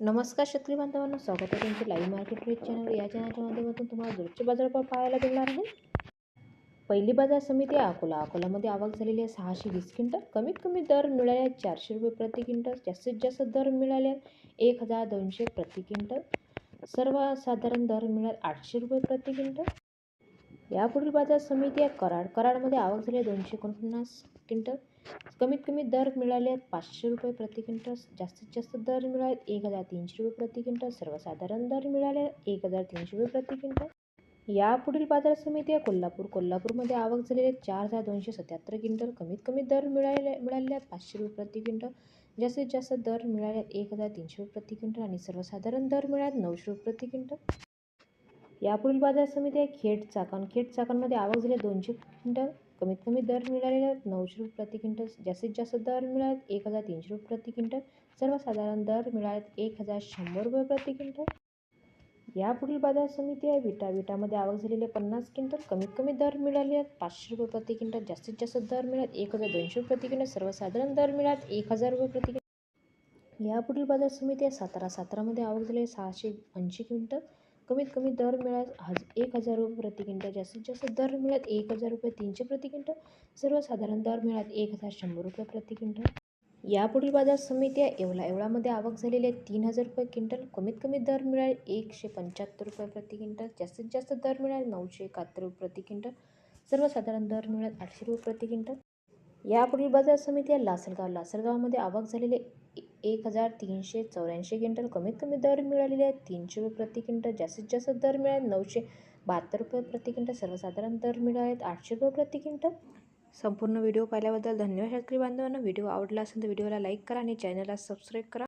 नमस्कार शेतकरी बांधवांनो, स्वागत आहे तुमचे लाईव्ह मार्केट रेट चॅनल. या चॅनलच्या माध्यमातून तुम्हाला रोजचे बाजारभाव पाहायला मिळणार आहे. पहिली बाजार समिती अकोलामध्ये आवक झालेली आहे 620 क्विंटल. कमीत कमी दर मिळाले आहेत 400 रुपये प्रति क्विंटल. जास्तीत जास्त दर मिळाले आहेत 1200 प्रति क्विंटल. सर्वसाधारण दर मिळाले 800 रुपये प्रति क्विंटल. यापुढील बाजार समिती आहे कराडमध्ये आवक झाली 249 क्विंटल. कमीत कमी दर मिळाले आहेत 500 रुपये प्रति क्विंटल. जास्तीत जास्त दर मिळाले 1300 रुपये प्रति क्विंटल. सर्वसाधारण दर मिळाले 1300 रुपये प्रति क्विंटल. यापुढील बाजार समिती आहे कोल्हापूरमध्ये आवक झालेली आहे 4277 क्विंटल. कमीत कमी दर मिळाले आहेत 500 रुपये प्रति क्विंटल. जास्तीत जास्त दर मिळाले 1300 रुपये प्रति क्विंटल आणि सर्वसाधारण दर मिळाले 900 रुपये प्रति क्विंटल. यापुढील बाजार समिती आहे खेड चाकणमध्ये आवक झाली 200 क्विंटल. कमीत कमी दर मिळालेले आहेत 900 रुपये प्रति क्विंटल. जास्तीत जास्त दर मिळाले 1300 रुपये प्रति क्विंटल. सर्वसाधारण दर मिळाले 1100 रुपये प्रति क्विंटल. यापुढील बाजार समिती आहे विटामध्ये आवक झालेली 50 क्विंटल. कमीत कमी दर मिळाले आहेत 500 रुपये प्रति क्विंटल. जास्तीत जास्त दर मिळाले 1200 रुपये प्रति क्विंटल. सर्वसाधारण दर मिळाले 1000 रुपये प्रति क्विंटल. यापुढील बाजार समिती आहे सातारामध्ये आवक झालेली 680 क्विंटल. कमीत कमी दर मिळाले 1000 रुपये प्रति क्विंटल. जास्तीत जास्त दर मिळाले 1000 रुपये 300 प्रति क्विंटल. सर्वसाधारण दर मिळाले 1100 रुपये प्रति क्विंटल. यापुढील बाजार समिती आहे येवलामध्ये आवक झालेली आहे 3000 रुपये क्विंटल. कमीत कमी दर मिळाले 175 रुपये प्रति क्विंटल. जास्तीत जास्त दर मिळाले 971 रुपये प्रति क्विंटल. सर्वसाधारण दर मिळाले 800 रुपये प्रति क्विंटल. यापुढील बाजार समिती आहे लासलगावमध्ये आवक झालेली 1384 क्विंटल. कमीत कमी दर मिळालेले आहेत 300 रुपये प्रति क्विंटल. जास्तीत जास्त दर मिळाले 972 रुपये प्रति क्विंटल. सर्वसाधारण दर मिळाले 800 रुपये प्रति क्विंटल. संपूर्ण व्हिडिओ पाहिल्याबद्दल धन्यवाद शेतकरी बांधवांनो. व्हिडिओ आवडला असेल तर व्हिडिओला लाईक करा आणि चॅनलला सबस्क्राईब करा.